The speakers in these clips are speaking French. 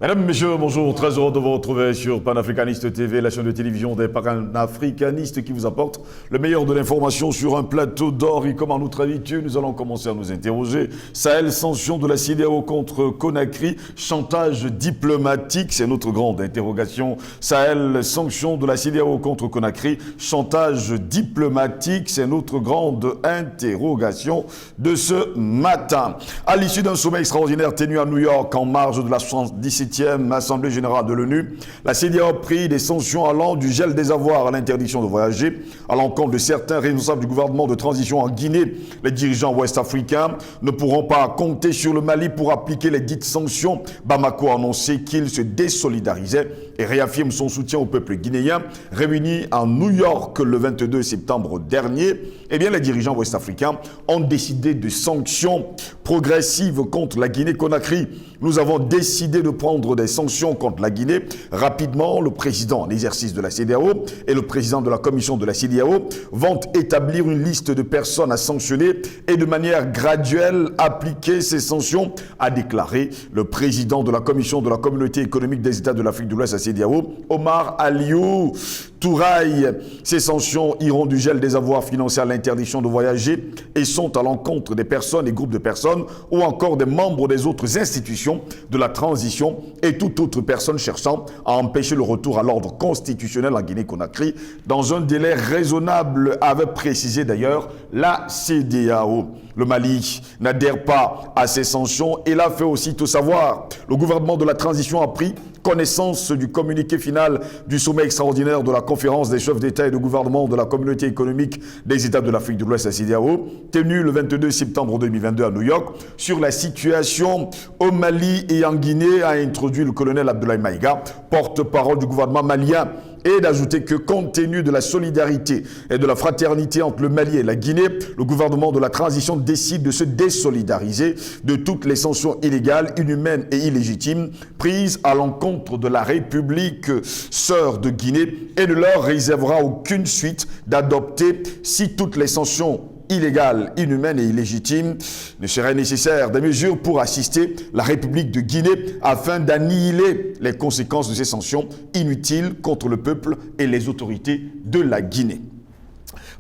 Mesdames, Messieurs, bonjour, très heureux de vous retrouver sur Panafricaniste TV, la chaîne de télévision des panafricanistes qui vous apporte le meilleur de l'information sur un plateau d'or. Et comme à notre habitude, nous allons commencer à nous interroger. Sahel, sanction de la CEDEAO contre Conakry, chantage diplomatique, c'est notre grande interrogation. Sahel, sanction de la CEDEAO contre Conakry, chantage diplomatique, c'est notre grande interrogation de ce matin. À l'issue d'un sommet extraordinaire tenu à New York en marge de la 77e Assemblée générale de l'ONU, la CEDEAO a pris des sanctions allant du gel des avoirs à l'interdiction de voyager à l'encontre de certains responsables du gouvernement de transition en Guinée. Les dirigeants ouest-africains ne pourront pas compter sur le Mali pour appliquer les dites sanctions. Bamako a annoncé qu'il se désolidarisait et réaffirme son soutien au peuple guinéen réuni à New York le 22 septembre dernier. Eh bien, les dirigeants ouest-africains ont décidé de sanctions progressives contre la Guinée-Conakry. Nous avons décidé de prendre des sanctions contre la Guinée. Rapidement, le président en exercice de la CEDEAO et le président de la commission de la CEDEAO vont établir une liste de personnes à sanctionner et de manière graduelle appliquer ces sanctions, a déclaré le président de la commission de la communauté économique des États de l'Afrique de l'Ouest à CEDEAO, Omar Aliou Touraï. Ces sanctions iront du gel des avoirs financiers à l'interdiction de voyager et sont à l'encontre des personnes et groupes de personnes ou encore des membres des autres institutions de la transition et toute autre personne cherchant à empêcher le retour à l'ordre constitutionnel en Guinée-Conakry dans un délai raisonnable, avait précisé d'ailleurs la CEDEAO. Le Mali n'adhère pas à ces sanctions et l'a fait aussitôt savoir. Le gouvernement de la transition a pris connaissance du communiqué final du sommet extraordinaire de la conférence des chefs d'État et de gouvernement de la communauté économique des États de l'Afrique de l'Ouest à CEDEAO, tenu le 22 septembre 2022 à New York, sur la situation au Mali et en Guinée, a introduit le colonel Abdoulaye Maïga, porte-parole du gouvernement malien, et d'ajouter que compte tenu de la solidarité et de la fraternité entre le Mali et la Guinée, le gouvernement de la transition décide de se désolidariser de toutes les sanctions illégales, inhumaines et illégitimes prises à l'encontre de la République sœur de Guinée et ne leur réservera aucune suite d'adopter si toutes les sanctions illégales, inhumaines et illégitimes ne seraient nécessaires des mesures pour assister la République de Guinée afin d'annihiler les conséquences de ces sanctions inutiles contre le peuple et les autorités de la Guinée.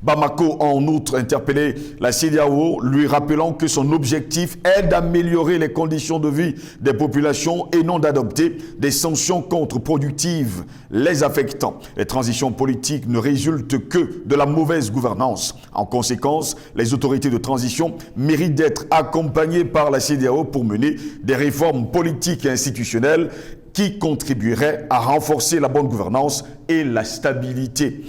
Bamako a en outre interpellé la CEDEAO, lui rappelant que son objectif est d'améliorer les conditions de vie des populations et non d'adopter des sanctions contre-productives les affectant. Les transitions politiques ne résultent que de la mauvaise gouvernance. En conséquence, les autorités de transition méritent d'être accompagnées par la CEDEAO pour mener des réformes politiques et institutionnelles qui contribueraient à renforcer la bonne gouvernance et la stabilité.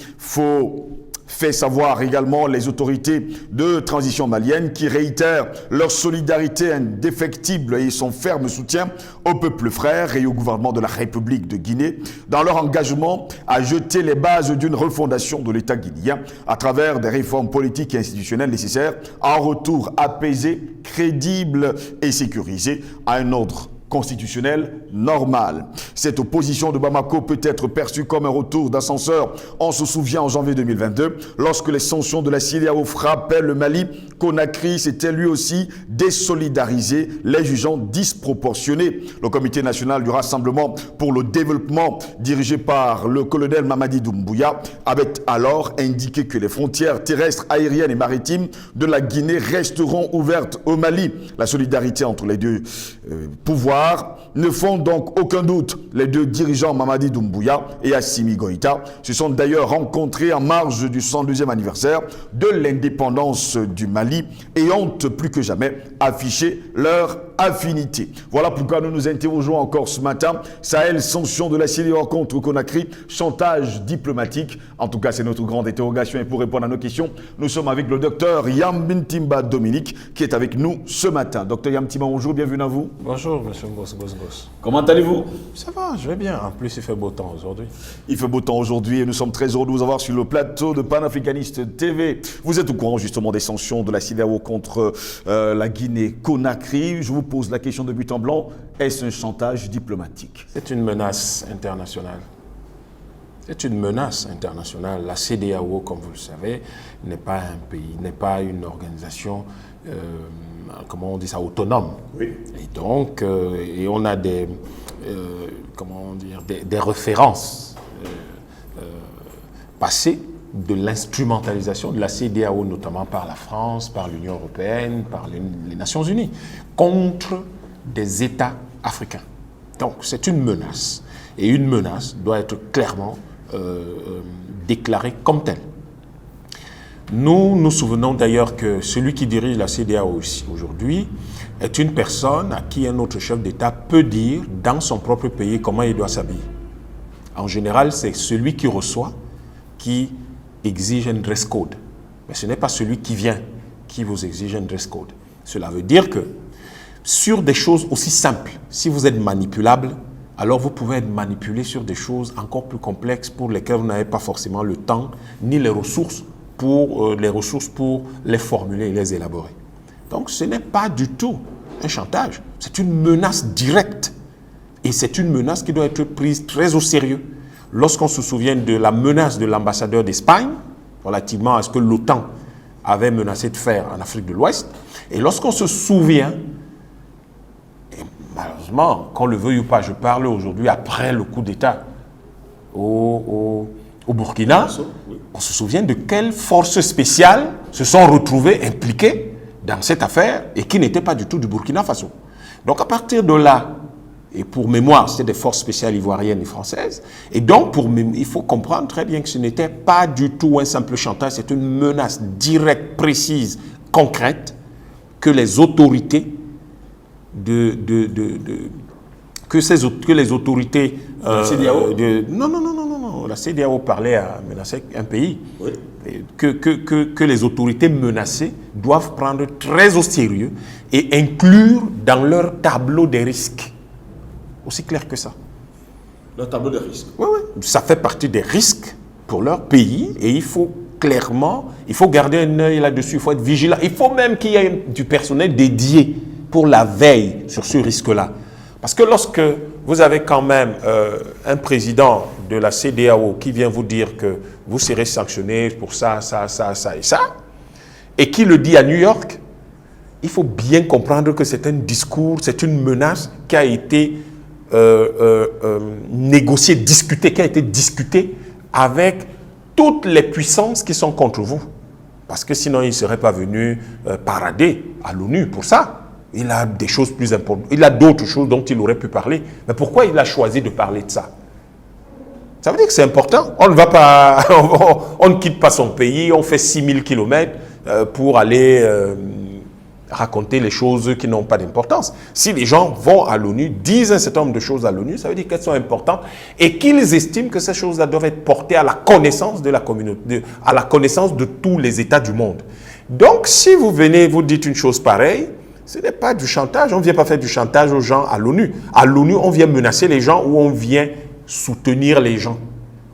Fait savoir également les autorités de transition malienne qui réitèrent leur solidarité indéfectible et son ferme soutien au peuple frère et au gouvernement de la République de Guinée dans leur engagement à jeter les bases d'une refondation de l'État guinéen à travers des réformes politiques et institutionnelles nécessaires à un retour apaisé, crédible et sécurisé à un ordre constitutionnel normal. Cette opposition de Bamako peut être perçue comme un retour d'ascenseur. On se souvient en janvier 2022, lorsque les sanctions de la CEDEAO frappaient le Mali, Conakry s'était lui aussi désolidarisé, les jugeant disproportionnés. Le Comité national du Rassemblement pour le développement, dirigé par le colonel Mamadi Doumbouya, avait alors indiqué que les frontières terrestres, aériennes et maritimes de la Guinée resteront ouvertes au Mali. La solidarité entre les deux pouvoirs ne font donc aucun doute. Les deux dirigeants Mamadi Doumbouya et Assimi Goïta se sont d'ailleurs rencontrés en marge du 102e anniversaire de l'indépendance du Mali et ont plus que jamais affiché leur affinité. Voilà pourquoi nous nous interrogeons encore ce matin. Sahel, sanction de la CEDEAO contre Conakry, chantage diplomatique. En tout cas, c'est notre grande interrogation. Et pour répondre à nos questions, nous sommes avec le docteur Yambintimba Dominique qui est avec nous ce matin. Docteur Yamtimba, bonjour, bienvenue à vous. Bonjour, monsieur Goss. Comment allez-vous? Ça va, je vais bien. En plus, il fait beau temps aujourd'hui. Il fait beau temps aujourd'hui et nous sommes très heureux de vous avoir sur le plateau de Panafricaniste TV. Vous êtes au courant justement des sanctions de la CEDEAO contre la Guinée-Conakry. Je vous pose la question de but en blanc. Est-ce un chantage diplomatique? C'est une menace internationale. C'est une menace internationale. La CEDEAO, comme vous le savez, n'est pas un pays, n'est pas une organisation comment on dit ça, autonome. Oui. Et donc, et on a des références passées de l'instrumentalisation de la CEDEAO, notamment par la France, par l'Union européenne, par les Nations Unies, contre des États africains. Donc, c'est une menace. Et une menace doit être clairement déclarée comme telle. Nous nous souvenons d'ailleurs que celui qui dirige la CEDEAO aujourd'hui est une personne à qui un autre chef d'État peut dire dans son propre pays comment il doit s'habiller. En général, c'est celui qui reçoit qui exige un dress code. Mais ce n'est pas celui qui vient qui vous exige un dress code. Cela veut dire que sur des choses aussi simples, si vous êtes manipulable, alors vous pouvez être manipulé sur des choses encore plus complexes pour lesquelles vous n'avez pas forcément le temps ni les ressources pour les formuler et les élaborer. Donc ce n'est pas du tout un chantage, c'est une menace directe. Et c'est une menace qui doit être prise très au sérieux. Lorsqu'on se souvient de la menace de l'ambassadeur d'Espagne, relativement à ce que l'OTAN avait menacé de faire en Afrique de l'Ouest, et lorsqu'on se souvient, et malheureusement, qu'on le veuille ou pas, je parle aujourd'hui après le coup d'État au Burkina, on se souvient de quelles forces spéciales se sont retrouvées impliquées dans cette affaire et qui n'étaient pas du tout du Burkina Faso. Donc à partir de là, et pour mémoire, c'était des forces spéciales ivoiriennes et françaises. Et donc, il faut comprendre très bien que ce n'était pas du tout un simple chantage, c'est une menace directe, précise, concrète, que les autorités que les autorités la CEDEAO non, la CEDEAO parlait à menacer un pays. Oui. Que les autorités menacées doivent prendre très au sérieux et inclure dans leur tableau des risques. Aussi clair que ça. Le tableau de risque. Oui, oui. Ça fait partie des risques pour leur pays et il faut garder un œil là-dessus, il faut être vigilant. Il faut même qu'il y ait du personnel dédié pour la veille sur ce risque-là. Parce que lorsque vous avez quand même un président de la CEDEAO qui vient vous dire que vous serez sanctionné pour ça, ça, ça, ça et ça, et qui le dit à New York, il faut bien comprendre que c'est un discours, c'est une menace qui a été négociée, discutée, qui a été discutée avec toutes les puissances qui sont contre vous. Parce que sinon, il ne serait pas venu parader à l'ONU pour ça. Il a des choses plus importantes. Il a d'autres choses dont il aurait pu parler. Mais pourquoi il a choisi de parler de ça? Ça veut dire que c'est important. On ne va pas, on ne quitte pas son pays, on fait 6000 km pour aller raconter les choses qui n'ont pas d'importance. Si les gens vont à l'ONU, disent un certain nombre de choses à l'ONU, ça veut dire qu'elles sont importantes et qu'ils estiment que ces choses-là doivent être portées à la connaissance de la communauté, à la connaissance de tous les États du monde. Donc, si vous venez, vous dites une chose pareille, ce n'est pas du chantage. On ne vient pas faire du chantage aux gens à l'ONU. À l'ONU, on vient menacer les gens ou on vient soutenir les gens.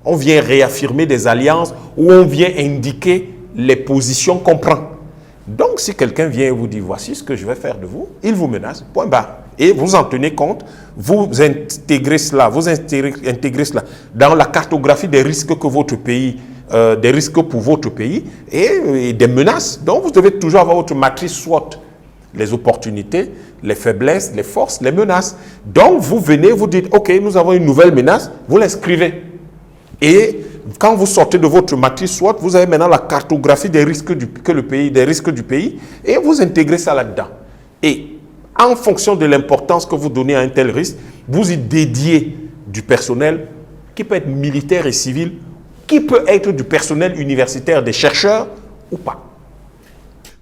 On vient réaffirmer des alliances ou on vient indiquer les positions qu'on prend. Donc, si quelqu'un vient et vous dit, voici ce que je vais faire de vous, il vous menace, point barre. Et vous en tenez compte, vous intégrez cela dans la cartographie des risques que votre pays, des risques pour votre pays et des menaces. Donc, vous devez toujours avoir votre matrice SWOT. Les opportunités, les faiblesses, les forces, les menaces. Donc, vous venez, vous dites, OK, nous avons une nouvelle menace, vous l'inscrivez. Et quand vous sortez de votre matrice SWOT, vous avez maintenant la cartographie des risques des risques du pays et vous intégrez ça là-dedans. Et en fonction de l'importance que vous donnez à un tel risque, vous y dédiez du personnel qui peut être militaire et civil, qui peut être du personnel universitaire, des chercheurs ou pas.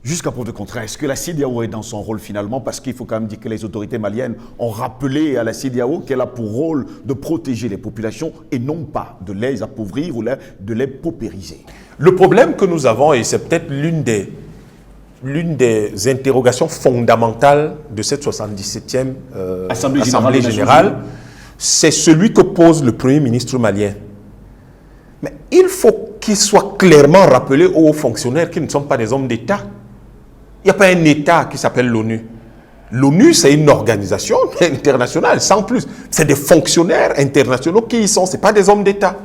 Jusqu'à preuve de contraire, est-ce que la CEDEAO est dans son rôle finalement? Parce qu'il faut quand même dire que les autorités maliennes ont rappelé à la CEDEAO qu'elle a pour rôle de protéger les populations et non pas de les appauvrir ou de les paupériser. Le problème que nous avons, et c'est peut-être l'une des interrogations fondamentales de cette 77e Assemblée générale, c'est celui que pose le Premier ministre malien. Mais il faut qu'il soit clairement rappelé aux fonctionnaires qui ne sont pas des hommes d'État. Il n'y a pas un État qui s'appelle l'ONU. L'ONU, c'est une organisation internationale, sans plus. C'est des fonctionnaires internationaux qui y sont, ce n'est pas des hommes d'État.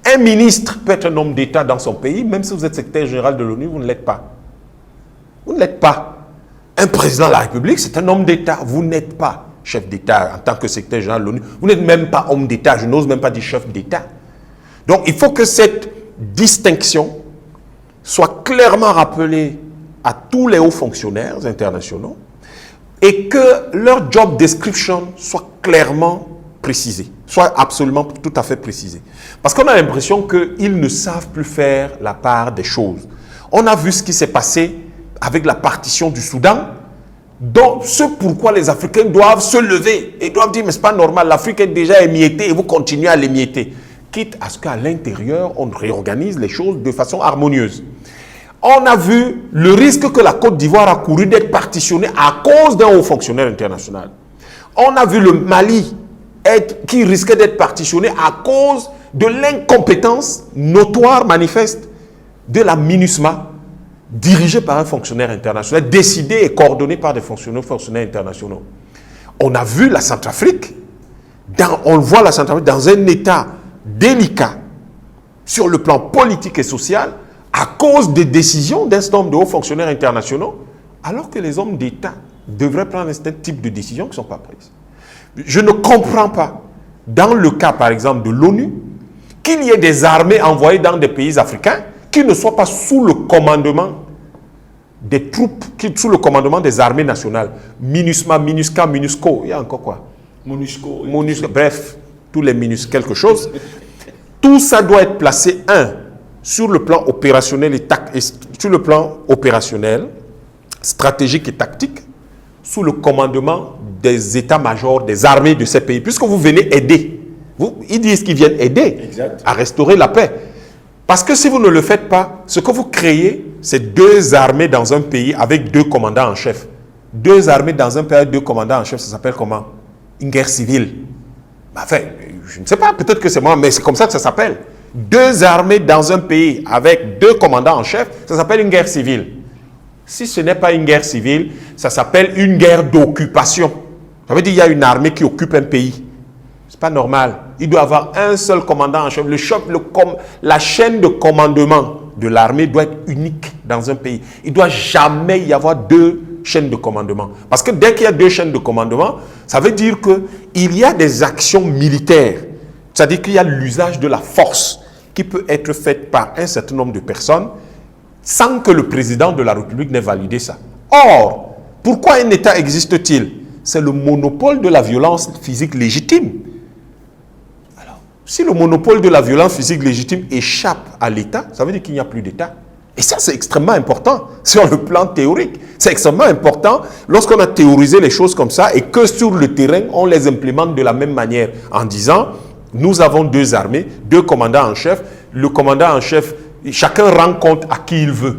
Un ministre peut être un homme d'État dans son pays, même si vous êtes secrétaire général de l'ONU, vous ne l'êtes pas. Vous ne l'êtes pas. Un président de la République, c'est un homme d'État. Vous n'êtes pas chef d'État en tant que secrétaire général de l'ONU. Vous n'êtes même pas homme d'État. Je n'ose même pas dire chef d'État. Donc, il faut que cette distinction soit clairement rappelée à tous les hauts fonctionnaires internationaux et que leur job description soit clairement précisé, soit absolument tout à fait précisé. Parce qu'on a l'impression qu'ils ne savent plus faire la part des choses. On a vu ce qui s'est passé avec la partition du Soudan, donc ce pourquoi les Africains doivent se lever et doivent dire mais c'est pas normal, l'Afrique est déjà émiettée et vous continuez à l'émietter. Quitte à ce qu'à l'intérieur, on réorganise les choses de façon harmonieuse. On a vu le risque que la Côte d'Ivoire a couru d'être partitionnée à cause d'un haut fonctionnaire international. On a vu le Mali qui risquait d'être partitionné à cause de l'incompétence notoire, manifeste de la MINUSMA, dirigée par un fonctionnaire international, décidée et coordonnée par des fonctionnaires internationaux. On a vu la Centrafrique, on voit la Centrafrique dans un état délicat sur le plan politique et social à cause des décisions d'un certain nombre de hauts fonctionnaires internationaux, alors que les hommes d'État devraient prendre un type de décisions qui ne sont pas prises. Je ne comprends pas, dans le cas par exemple de l'ONU, qu'il y ait des armées envoyées dans des pays africains qui ne soient pas sous le commandement des troupes, sous le commandement des armées nationales. MINUSMA, MINUSCA, MINUSCO, il y a encore quoi? MONUSCO. Bref, tous les MINUS, quelque chose. Tout ça doit être placé, sur le plan opérationnel sur le plan opérationnel, stratégique et tactique, sous le commandement des états-majors, des armées de ces pays, puisque vous venez aider. Ils disent qu'ils viennent aider à restaurer la paix. Parce que si vous ne le faites pas, ce que vous créez, c'est deux armées dans un pays avec deux commandants en chef. Deux armées dans un pays avec deux commandants en chef, ça s'appelle comment? Une guerre civile. Enfin, je ne sais pas, peut-être que c'est moi, mais c'est comme ça que ça s'appelle. Deux armées dans un pays avec deux commandants en chef, ça s'appelle une guerre civile. Si ce n'est pas une guerre civile, ça s'appelle une guerre d'occupation. Ça veut dire qu'il y a une armée qui occupe un pays. Ce n'est pas normal. Il doit y avoir un seul commandant en chef. La chaîne de commandement de l'armée doit être unique dans un pays. Il ne doit jamais y avoir deux chaînes de commandement. Parce que dès qu'il y a deux chaînes de commandement, ça veut dire qu'il y a des actions militaires. C'est-à-dire qu'il y a l'usage de la force qui peut être faite par un certain nombre de personnes sans que le président de la République n'ait validé ça. Or, pourquoi un État existe-t-il? C'est le monopole de la violence physique légitime. Alors, si le monopole de la violence physique légitime échappe à l'État, ça veut dire qu'il n'y a plus d'État. Et ça, c'est extrêmement important sur le plan théorique. C'est extrêmement important lorsqu'on a théorisé les choses comme ça et que sur le terrain, on les implémente de la même manière en disant, nous avons deux armées, deux commandants en chef. Le commandant en chef, chacun rend compte à qui il veut.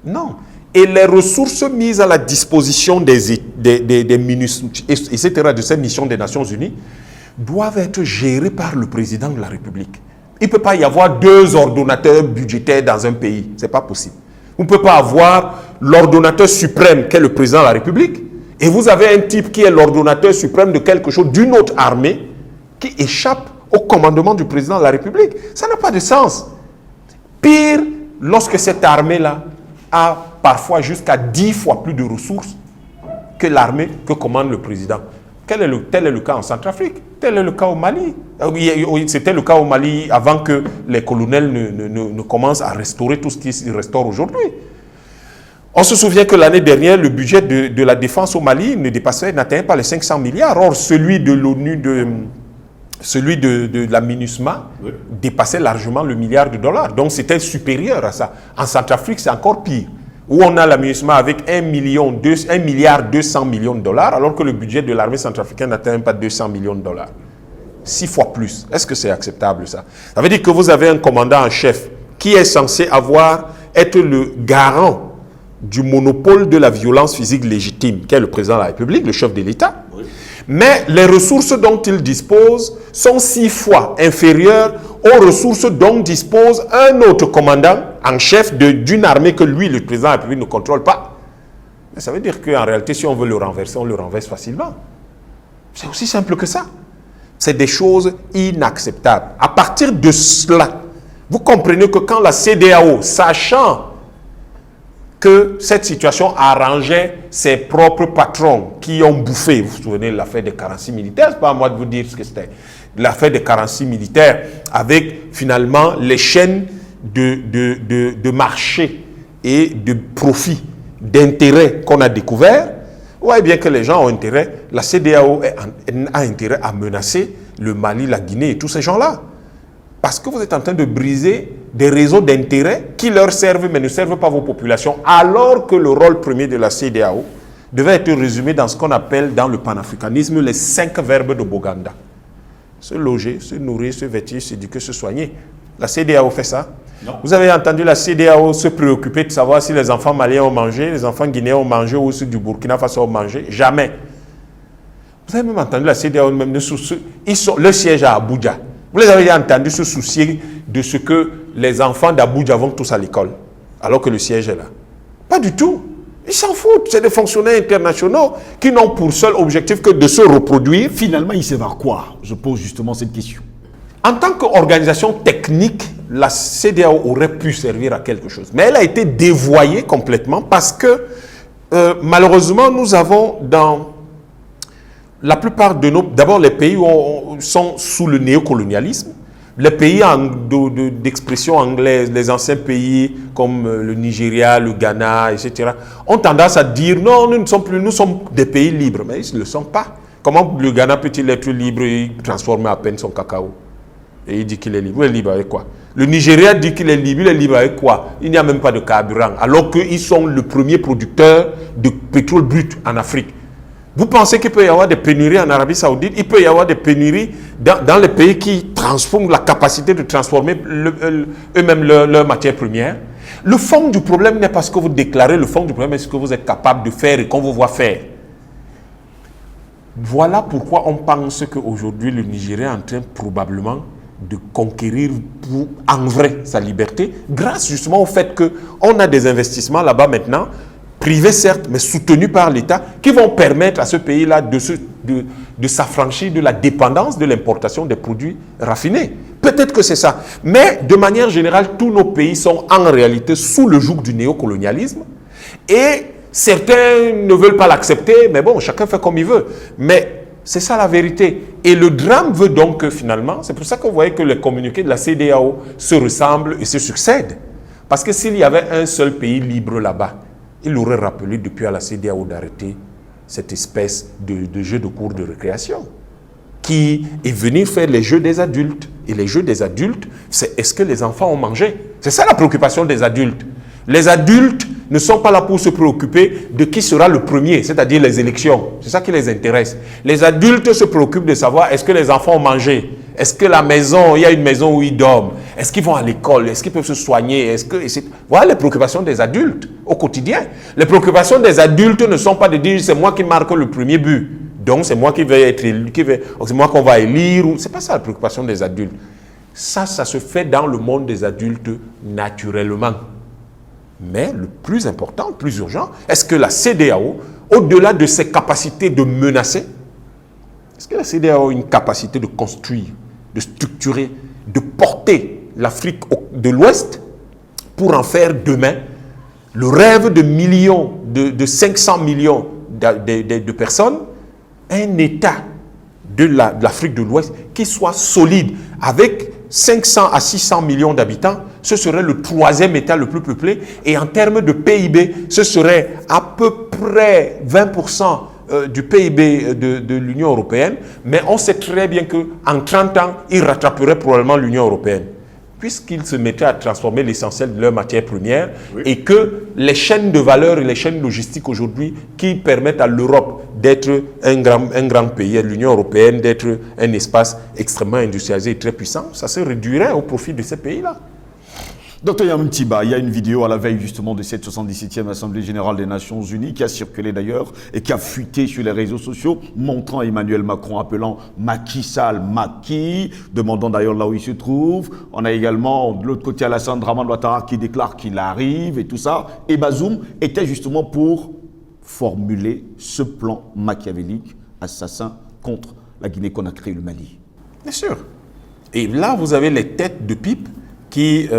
Non. Et les ressources mises à la disposition des MINUS, etc., de ces missions des Nations Unies, doivent être gérées par le président de la République. Il ne peut pas y avoir deux ordonnateurs budgétaires dans un pays. Ce n'est pas possible. Vous ne pouvez pas avoir l'ordonnateur suprême qui est le président de la République et vous avez un type qui est l'ordonnateur suprême de quelque chose, d'une autre armée, qui échappe au commandement du président de la République. Ça n'a pas de sens. Pire, lorsque cette armée-là a parfois jusqu'à 10 fois plus de ressources que l'armée que commande le président. Tel est le cas en Centrafrique, tel est le cas au Mali. C'était le cas au Mali avant que les colonels ne commencent à restaurer tout ce qui se restaure aujourd'hui. On se souvient que l'année dernière, le budget de la défense au Mali n'atteignait pas les 500 milliards. Or, celui de l'ONU, celui de la MINUSMA, oui, dépassait largement le milliard de dollars. Donc, c'était supérieur à ça. En Centrafrique, c'est encore pire. Où on a la MINUSMA avec 1 milliard 200 millions de dollars, alors que le budget de l'armée centrafricaine n'atteint pas 200 millions de dollars. 6 fois plus. Est-ce que c'est acceptable, ça? Ça veut dire que vous avez un commandant en chef qui est censé être le garant du monopole de la violence physique légitime, qui est le président de la République, le chef de l'État. Oui. Mais les ressources dont il dispose sont 6 fois inférieures aux ressources dont dispose un autre commandant en chef d'une armée que lui, le président de la République, ne contrôle pas. Mais ça veut dire qu'en réalité, si on veut le renverser, on le renverse facilement. C'est aussi simple que ça. C'est des choses inacceptables. À partir de cela, vous comprenez que quand la CEDEAO, sachant que cette situation arrangeait ses propres patrons qui ont bouffé. Vous vous souvenez de l'affaire des 46 militaires? Ce n'est pas à moi de vous dire ce que c'était. L'affaire des 46 militaires avec finalement les chaînes de marché et de profit, d'intérêt qu'on a découvert. Vous voyez bien que les gens ont intérêt, la CEDEAO a intérêt à menacer le Mali, la Guinée et tous ces gens-là. Parce que vous êtes en train de briser des réseaux d'intérêt qui leur servent mais ne servent pas vos populations, alors que le rôle premier de la CEDEAO devait être résumé dans ce qu'on appelle dans le panafricanisme les 5 verbes de Boganda. Se loger, se nourrir, se vêtir, s'éduquer, se soigner. La CEDEAO fait ça? Non. Vous avez entendu la CEDEAO se préoccuper de savoir si les enfants maliens ont mangé, les enfants guinéens ont mangé ou ceux du Burkina Faso ont mangé? Jamais. Vous avez même entendu la CEDEAO même le siège à Abuja. Vous les avez entendu se soucier de ce que les enfants d'Abuja vont tous à l'école, alors que le siège est là? Pas du tout. Ils s'en foutent. C'est des fonctionnaires internationaux qui n'ont pour seul objectif que de se reproduire. Finalement, il sert à quoi? Je pose justement cette question. En tant qu'organisation technique, la CEDEAO aurait pu servir à quelque chose. Mais elle a été dévoyée complètement parce que, malheureusement, nous avons dans la plupart de nos... D'abord, les pays sont sous le néocolonialisme. Les pays d'expression anglaise, les anciens pays comme le Nigeria, le Ghana, etc., ont tendance à dire non, nous ne sommes plus, nous sommes des pays libres. Mais ils ne le sont pas. Comment le Ghana peut-il être libre et transformer à peine son cacao? Et il dit qu'il est libre. Il est libre avec quoi? Le Nigeria dit qu'il est libre. Il est libre avec quoi? Il n'y a même pas de carburant. Alors qu'ils sont le premier producteur de pétrole brut en Afrique. Vous pensez qu'il peut y avoir des pénuries en Arabie Saoudite? Il peut y avoir des pénuries dans les pays qui transforment la capacité de transformer eux-mêmes leurs matières premières. Le fond du problème n'est pas ce que vous déclarez. Le fond du problème est ce que vous êtes capable de faire et qu'on vous voit faire. Voilà pourquoi on pense qu'aujourd'hui, le Nigeria est en train probablement de conquérir en vrai sa liberté, grâce justement au fait qu'on a des investissements là-bas maintenant, privés certes, mais soutenus par l'État, qui vont permettre à ce pays-là de s'affranchir de la dépendance de l'importation des produits raffinés. Peut-être que c'est ça. Mais de manière générale, tous nos pays sont en réalité sous le joug du néocolonialisme et certains ne veulent pas l'accepter, mais bon, chacun fait comme il veut. Mais c'est ça la vérité. Et le drame veut donc que finalement, c'est pour ça que vous voyez que les communiqués de la CEDEAO se ressemblent et se succèdent. Parce que s'il y avait un seul pays libre là-bas, il aurait rappelé depuis à la CEDEAO d'arrêter cette espèce de jeu de cours de récréation qui est venu faire les jeux des adultes. Et les jeux des adultes, c'est est-ce que les enfants ont mangé? C'est ça la préoccupation des adultes. Les adultes ne sont pas là pour se préoccuper de qui sera le premier, c'est-à-dire les élections. C'est ça qui les intéresse. Les adultes se préoccupent de savoir est-ce que les enfants ont mangé? Est-ce que la maison, il y a une maison où ils dorment? Est-ce qu'ils vont à l'école? Est-ce qu'ils peuvent se soigner? Voilà les préoccupations des adultes au quotidien. Les préoccupations des adultes ne sont pas de dire c'est moi qui marque le premier but. Donc c'est moi qui vais être élu, c'est moi qu'on va élire. C'est pas ça la préoccupation des adultes. Ça se fait dans le monde des adultes naturellement. Mais le plus important, le plus urgent, est-ce que la CEDEAO, au-delà de ses capacités de menacer, est-ce que la CEDEAO a une capacité de construire, de structurer, de porter l'Afrique de l'Ouest pour en faire demain le rêve de millions, de 500 millions de personnes, un État de l'Afrique de l'Ouest qui soit solide avec 500 à 600 millions d'habitants, ce serait le 3e État le plus peuplé et en termes de PIB, ce serait à peu près 20% du PIB de l'Union européenne, mais on sait très bien qu'en 30 ans, il rattraperait probablement l'Union européenne, puisqu'ils se mettaient à transformer l'essentiel de leurs matières premières et que les chaînes de valeur et les chaînes logistiques aujourd'hui qui permettent à l'Europe d'être un grand pays, à l'Union européenne d'être un espace extrêmement industrialisé et très puissant, ça se réduirait au profit de ces pays-là. Docteur Yamtiba, il y a une vidéo à la veille justement de cette 77e Assemblée Générale des Nations Unies qui a circulé d'ailleurs et qui a fuité sur les réseaux sociaux montrant Emmanuel Macron appelant Macky Sall Macky, demandant d'ailleurs là où il se trouve. On a également de l'autre côté Alassane Draman Ouattara qui déclare qu'il arrive et tout ça. Et Bazoum était justement pour formuler ce plan machiavélique assassin contre la Guinée-Conakry et le Mali. Bien sûr. Et là, vous avez les têtes de pipe qui,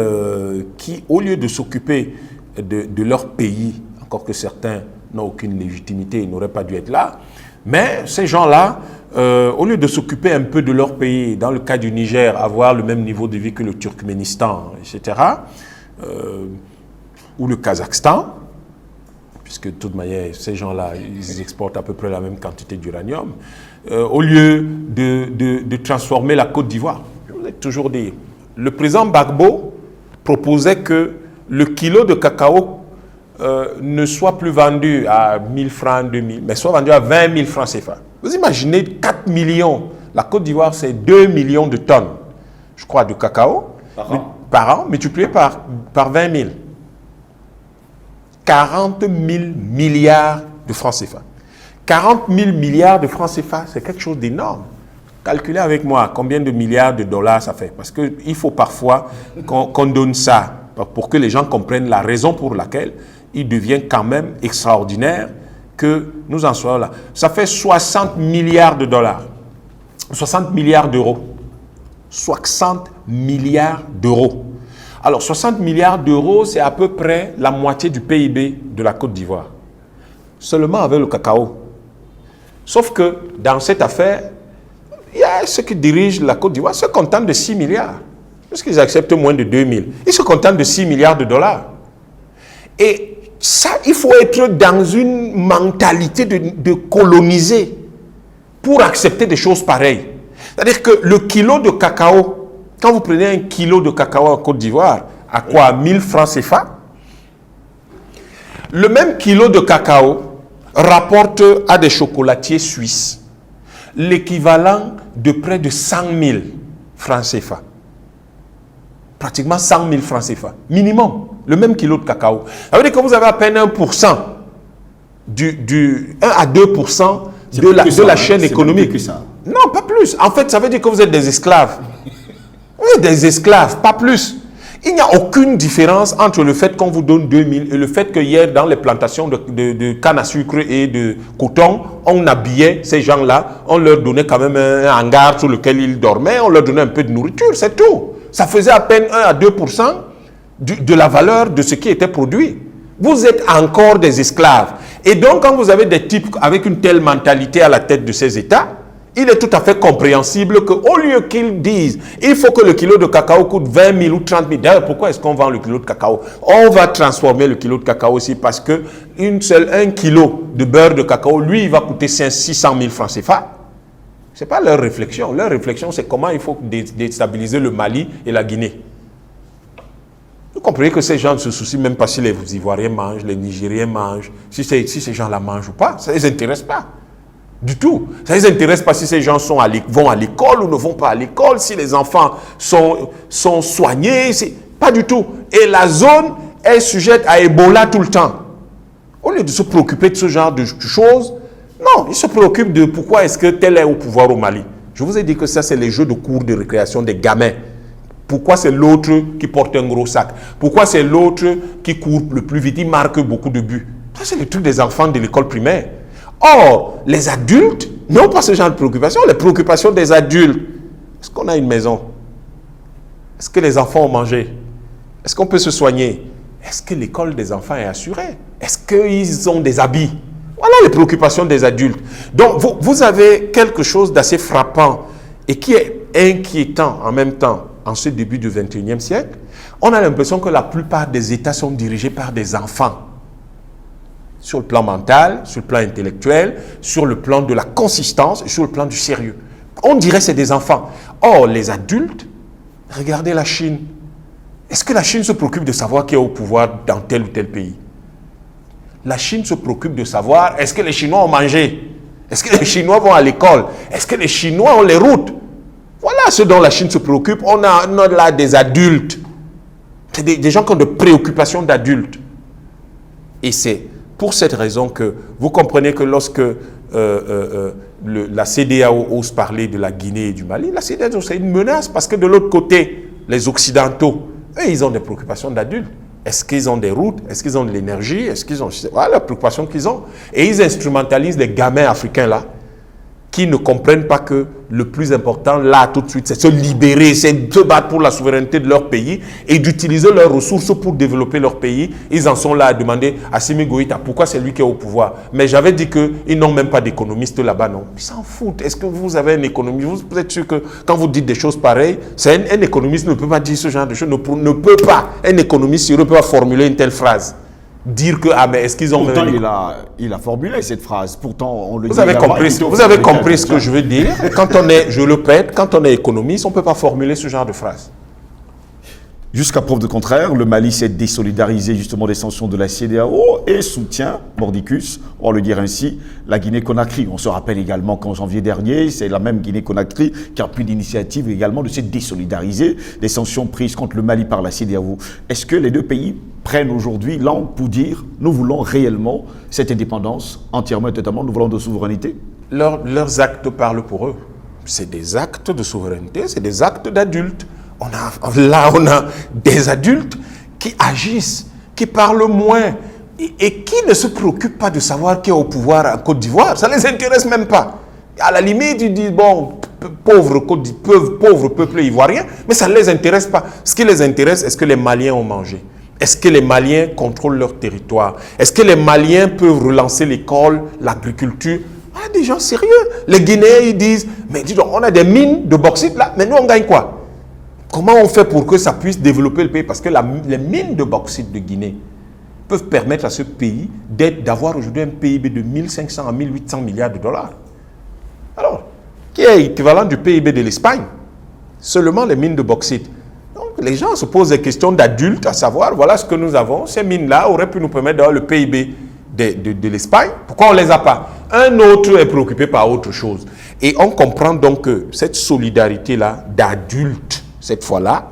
au lieu de s'occuper de leur pays, encore que certains n'ont aucune légitimité, ils n'auraient pas dû être là. Mais ces gens-là, au lieu de s'occuper un peu de leur pays, dans le cas du Niger, avoir le même niveau de vie que le Turkménistan, etc., ou le Kazakhstan, puisque de toute manière, ces gens-là, ils exportent à peu près la même quantité d'uranium, au lieu de transformer la Côte d'Ivoire. Je vous ai toujours dit, le président Gbagbo proposait que le kilo de cacao ne soit plus vendu à 1000 francs, 2000, mais soit vendu à 20 000 francs CFA. Vous imaginez 4 millions, la Côte d'Ivoire c'est 2 millions de tonnes, je crois, de cacao par an multiplié par 20 000. 40 000 milliards de francs CFA. 40 000 milliards de francs CFA, c'est quelque chose d'énorme. Calculez avec moi combien de milliards de dollars ça fait. Parce qu'il faut parfois qu'on donne ça pour que les gens comprennent la raison pour laquelle il devient quand même extraordinaire que nous en soyons là. Ça fait 60 milliards de dollars. 60 milliards d'euros. 60 milliards d'euros. Alors, 60 milliards d'euros, c'est à peu près la moitié du PIB de la Côte d'Ivoire. Seulement avec le cacao. Sauf que dans cette affaire, il y a ceux qui dirigent la Côte d'Ivoire se contentent de 6 milliards. Parce qu'ils acceptent moins de 2000. Ils se contentent de 6 milliards de dollars. Et ça, il faut être dans une mentalité de coloniser pour accepter des choses pareilles. C'est-à-dire que le kilo de cacao, quand vous prenez un kilo de cacao en Côte d'Ivoire, à quoi? 1000 francs CFA. Le même kilo de cacao rapporte à des chocolatiers suisses l'équivalent de près de 100 000 francs CFA. Pratiquement 100 000 francs CFA. Minimum. Le même kilo de cacao. Ça veut dire que vous avez à peine 1%, 1 à 2% de la chaîne économique. Non, pas plus. En fait, ça veut dire que vous êtes des esclaves. Vous êtes des esclaves, pas plus. Il n'y a aucune différence entre le fait qu'on vous donne 2000 et le fait que hier, dans les plantations de canne à sucre et de coton, on habillait ces gens-là, on leur donnait quand même un hangar sur lequel ils dormaient, on leur donnait un peu de nourriture, c'est tout. Ça faisait à peine 1 à 2% de la valeur de ce qui était produit. Vous êtes encore des esclaves. Et donc, quand vous avez des types avec une telle mentalité à la tête de ces États, il est tout à fait compréhensible qu'au lieu qu'ils disent il faut que le kilo de cacao coûte 20 000 ou 30 000, d'ailleurs, pourquoi est-ce qu'on vend le kilo de cacao? On va transformer le kilo de cacao aussi parce que un kilo de beurre de cacao, lui, il va coûter 600 000 francs CFA. Ce n'est pas leur réflexion. Leur réflexion, c'est comment il faut déstabiliser le Mali et la Guinée. Vous comprenez que ces gens ne se soucient même pas si les Ivoiriens mangent, les Nigériens mangent, si ces gens-là mangent ou pas. Ça ne les intéresse pas. Du tout. Ça ne les intéresse pas si ces gens vont à l'école ou ne vont pas à l'école, si les enfants sont soignés. Pas du tout. Et la zone est sujette à Ebola tout le temps. Au lieu de se préoccuper de ce genre de choses, non, ils se préoccupent de pourquoi est-ce que tel est au pouvoir au Mali. Je vous ai dit que ça, c'est les jeux de cours de récréation des gamins. Pourquoi c'est l'autre qui porte un gros sac? Pourquoi c'est l'autre qui court le plus vite? Il marque beaucoup de buts. Ça, c'est le truc des enfants de l'école primaire. Or, les adultes n'ont pas ce genre de préoccupations. Les préoccupations des adultes. Est-ce qu'on a une maison? Est-ce que les enfants ont mangé? Est-ce qu'on peut se soigner? Est-ce que l'école des enfants est assurée? Est-ce qu'ils ont des habits? Voilà les préoccupations des adultes. Donc, vous avez quelque chose d'assez frappant et qui est inquiétant en même temps en ce début du XXIe siècle. On a l'impression que la plupart des États sont dirigés par des enfants. Sur le plan mental, sur le plan intellectuel, sur le plan de la consistance et sur le plan du sérieux. On dirait que c'est des enfants. Or, les adultes, regardez la Chine. Est-ce que la Chine se préoccupe de savoir qui est au pouvoir dans tel ou tel pays? La Chine se préoccupe de savoir est-ce que les Chinois ont mangé? Est-ce que les Chinois vont à l'école? Est-ce que les Chinois ont les routes? Voilà ce dont la Chine se préoccupe. On a là des adultes. C'est des gens qui ont des préoccupations d'adultes. Et c'est pour cette raison que vous comprenez que lorsque la CEDEAO ose parler de la Guinée et du Mali, la CEDEAO c'est une menace parce que de l'autre côté, les Occidentaux, eux, ils ont des préoccupations d'adultes. Est-ce qu'ils ont des routes? Est-ce qu'ils ont de l'énergie? Est-ce qu'ils ont... Voilà la préoccupation qu'ils ont. Et ils instrumentalisent les gamins africains là. qui ne comprennent pas que le plus important, là, tout de suite, c'est se libérer, c'est se battre pour la souveraineté de leur pays et d'utiliser leurs ressources pour développer leur pays. Ils en sont là à demander à Assimi Goïta pourquoi c'est lui qui est au pouvoir. Mais j'avais dit qu'ils n'ont même pas d'économistes là-bas, non. Ils s'en foutent. Est-ce que vous avez un économiste? Vous êtes sûr que quand vous dites des choses pareilles, un économiste ne peut pas dire ce genre de choses, ne peut pas. Un économiste sérieux ne peut pas formuler une telle phrase. Dire que, ah mais est-ce qu'ils ont... Pourtant, il a formulé cette phrase. Pourtant, on le dit... Vous avez compris ce que je veux dire. Quand on est, je le répète, quand on est économiste, on ne peut pas formuler ce genre de phrase. Jusqu'à preuve de contraire, le Mali s'est désolidarisé justement des sanctions de la CEDEAO et soutient, mordicus, on va le dire ainsi, la Guinée-Conakry. On se rappelle également qu'en janvier dernier, c'est la même Guinée-Conakry qui a pris l'initiative également de se désolidariser des sanctions prises contre le Mali par la CEDEAO. Est-ce que les deux pays prennent aujourd'hui langue pour dire nous voulons réellement cette indépendance entièrement et totalement, nous voulons de souveraineté? Leurs actes parlent pour eux. C'est des actes de souveraineté, c'est des actes d'adultes. On a des adultes qui agissent, qui parlent moins et qui ne se préoccupent pas de savoir qui est au pouvoir en Côte d'Ivoire. Ça ne les intéresse même pas. À la limite, ils disent, bon, pauvre peuple ivoirien, mais ça ne les intéresse pas. Ce qui les intéresse, est-ce que les Maliens ont mangé? Est-ce que les Maliens contrôlent leur territoire? Est-ce que les Maliens peuvent relancer l'école, l'agriculture? On a des gens sérieux. Les Guinéens, ils disent, mais dis donc, on a des mines de bauxite là, mais nous, on gagne quoi? Comment on fait pour que ça puisse développer le pays? Parce que les mines de bauxite de Guinée peuvent permettre à ce pays d'avoir aujourd'hui un PIB de 1500 à 1800 milliards de dollars. Alors, qui est équivalent du PIB de l'Espagne? Seulement les mines de bauxite. Donc, les gens se posent des questions d'adultes, à savoir, voilà ce que nous avons. Ces mines-là auraient pu nous permettre d'avoir le PIB de l'Espagne. Pourquoi on ne les a pas? Un autre est préoccupé par autre chose. Et on comprend donc que cette solidarité-là d'adultes, cette fois-là,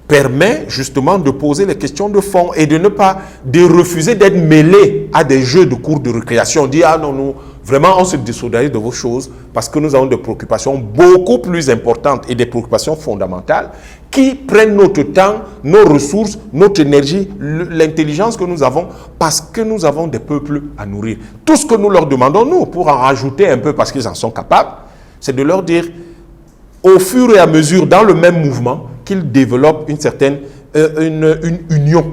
permet justement de poser les questions de fond et de ne pas refuser d'être mêlé à des jeux de cours de récréation. On dit, ah non, nous, vraiment, on se désolidarise de vos choses parce que nous avons des préoccupations beaucoup plus importantes et des préoccupations fondamentales qui prennent notre temps, nos ressources, notre énergie, l'intelligence que nous avons parce que nous avons des peuples à nourrir. Tout ce que nous leur demandons, nous, pour en rajouter un peu parce qu'ils en sont capables, c'est de leur dire, au fur et à mesure, dans le même mouvement, qu'ils développent une certaine une union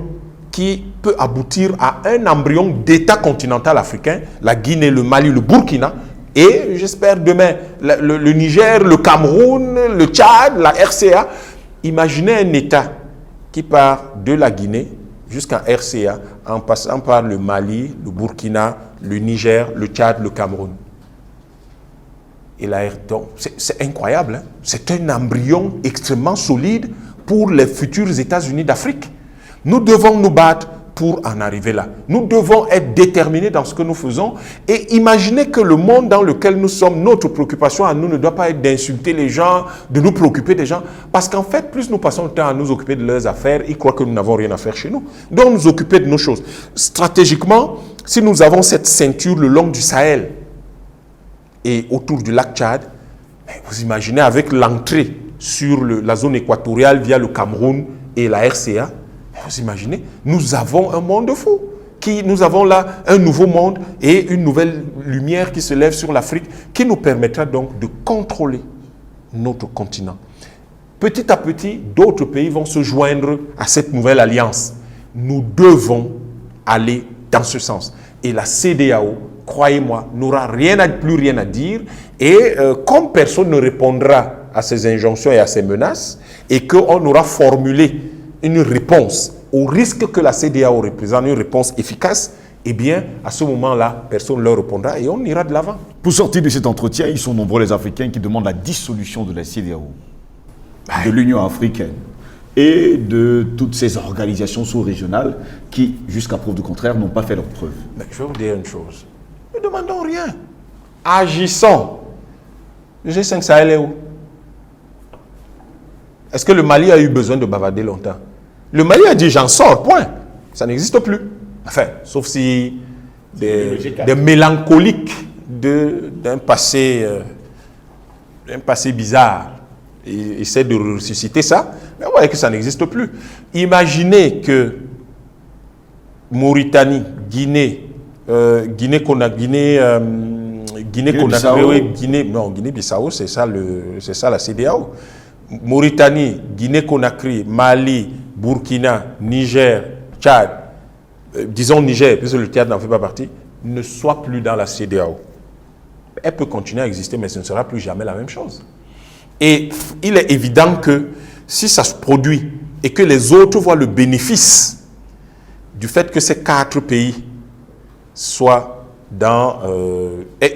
qui peut aboutir à un embryon d'État continental africain, la Guinée, le Mali, le Burkina, et j'espère demain le Niger, le Cameroun, le Tchad, la RCA. Imaginez un État qui part de la Guinée jusqu'à RCA, en passant par le Mali, le Burkina, le Niger, le Tchad, le Cameroun. Et c'est incroyable, hein? C'est un embryon extrêmement solide pour les futurs États-Unis d'Afrique. Nous devons nous battre pour en arriver là. Nous devons être déterminés dans ce que nous faisons et imaginer que le monde dans lequel nous sommes, notre préoccupation à nous ne doit pas être d'insulter les gens, de nous préoccuper des gens. Parce qu'en fait, plus nous passons le temps à nous occuper de leurs affaires, ils croient que nous n'avons rien à faire chez nous. Donc, nous occuper de nos choses. Stratégiquement, si nous avons cette ceinture le long du Sahel, et autour du lac Tchad, vous imaginez avec l'entrée sur la zone équatoriale via le Cameroun et la RCA, vous imaginez, nous avons un monde fou. Nous avons là un nouveau monde et une nouvelle lumière qui se lève sur l'Afrique qui nous permettra donc de contrôler notre continent. Petit à petit, d'autres pays vont se joindre à cette nouvelle alliance. Nous devons aller dans ce sens. Et la CEDEAO, croyez-moi, n'aura plus rien à dire. Et comme personne ne répondra à ces injonctions et à ces menaces, et qu'on aura formulé une réponse au risque que la CEDEAO représente, une réponse efficace, eh bien, à ce moment-là, personne ne leur répondra et on ira de l'avant. Pour sortir de cet entretien, ils sont nombreux les Africains qui demandent la dissolution de la CEDEAO, de l'Union africaine et de toutes ces organisations sous-régionales qui, jusqu'à preuve du contraire, n'ont pas fait leur preuve. Mais je vais vous dire une chose. Ne demandons rien. Agissons. Le G5 Sahel est où? Est-ce que le Mali a eu besoin de bavarder longtemps? Le Mali a dit j'en sors, point. Ça n'existe plus. Enfin, sauf si des mélancoliques d'un passé bizarre essaient de ressusciter ça, mais vous voyez que ça n'existe plus. Imaginez que Mauritanie, Guinée, Guinée-Conakry, oui, Guinée-Bissau, c'est ça la CEDEAO. Mauritanie, Guinée-Conakry, Mali, Burkina, Niger, Tchad, disons Niger, puisque le Tchad n'en fait pas partie, ne soient plus dans la CEDEAO. Elle peut continuer à exister, mais ce ne sera plus jamais la même chose. Et il est évident que si ça se produit et que les autres voient le bénéfice du fait que ces 4 pays soient dans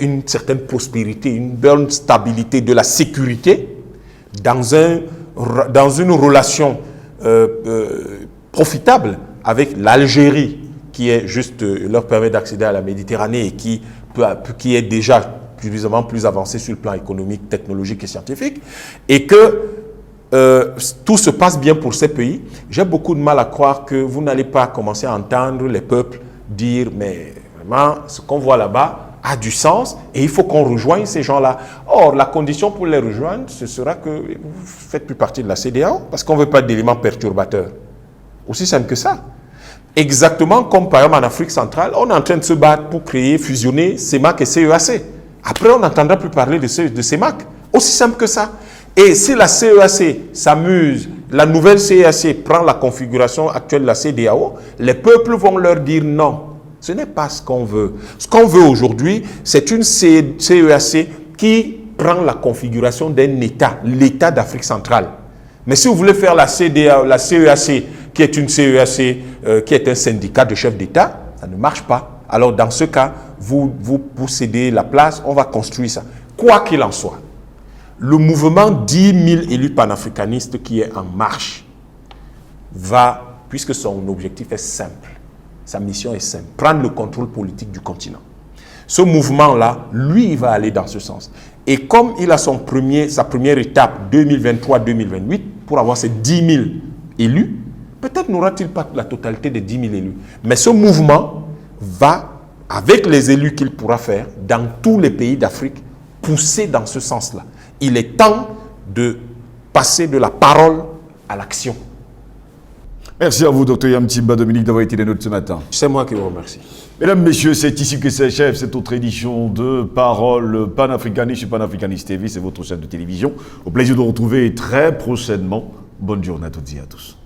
une certaine prospérité, une bonne stabilité, de la sécurité, dans une relation profitable avec l'Algérie, qui est juste leur permet d'accéder à la Méditerranée et qui est déjà suffisamment plus avancé sur le plan économique, technologique et scientifique, et que tout se passe bien pour ces pays, j'ai beaucoup de mal à croire que vous n'allez pas commencer à entendre les peuples dire « mais vraiment, ce qu'on voit là-bas a du sens et il faut qu'on rejoigne ces gens-là ». Or, la condition pour les rejoindre, ce sera que vous ne faites plus partie de la CEDEAO parce qu'on ne veut pas d'éléments perturbateurs. Aussi simple que ça. Exactement comme par exemple en Afrique centrale, on est en train de se battre pour créer, fusionner CEMAC et CEAC. Après, on n'entendra plus parler de CEMAC. Aussi simple que ça. Et si la CEAC s'amuse, la nouvelle CEAC prend la configuration actuelle de la CEDEAO, les peuples vont leur dire non. Ce n'est pas ce qu'on veut. Ce qu'on veut aujourd'hui, c'est une CEAC qui prend la configuration d'un État, l'État d'Afrique centrale. Mais si vous voulez faire la CEAC, qui est une CEAC, qui est un syndicat de chefs d'État, ça ne marche pas. Alors dans ce cas, vous cédez la place, on va construire ça. Quoi qu'il en soit, le mouvement 10 000 élus panafricanistes qui est en marche va, puisque son objectif est simple, sa mission est simple, prendre le contrôle politique du continent. Ce mouvement-là, lui, il va aller dans ce sens. Et comme il a sa première étape 2023-2028, pour avoir ces 10 000 élus, peut-être n'aura-t-il pas la totalité des 10 000 élus. Mais ce mouvement va, avec les élus qu'il pourra faire, dans tous les pays d'Afrique, pousser dans ce sens-là. Il est temps de passer de la parole à l'action. Merci à vous, Dr Yamtimba Dominique, d'avoir été les nôtres ce matin. C'est moi qui vous remercie. Mesdames, Messieurs, c'est ici que s'achève cette autre édition de Parole panafricaniste sur Panafricaniste TV. C'est votre chaîne de télévision. Au plaisir de vous retrouver très prochainement. Bonne journée à toutes et à tous.